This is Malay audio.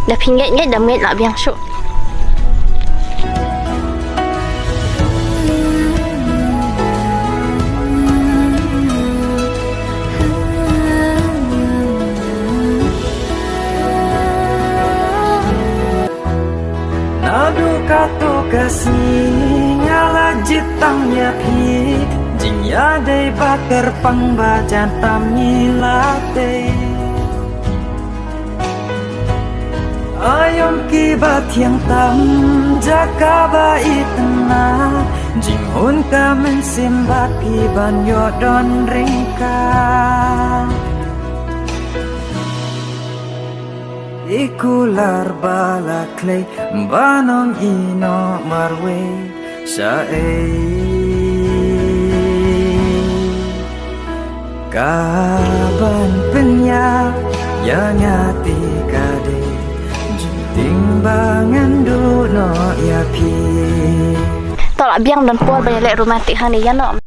Dah pinggit-ngit dah met lah biang syuk. Nadu katu kasih ngala jitangnya pi jinya dei bakar pangbajan tamilate ayom kibat yang tam jaka bait na jinghun ka mensimbat kiban yodon ringka ikular balaklay banong ino marwe sa kaban penya yang ati kade timbangan duno ya pi Tolak biang dan puan banyak lek romantik hani ya no.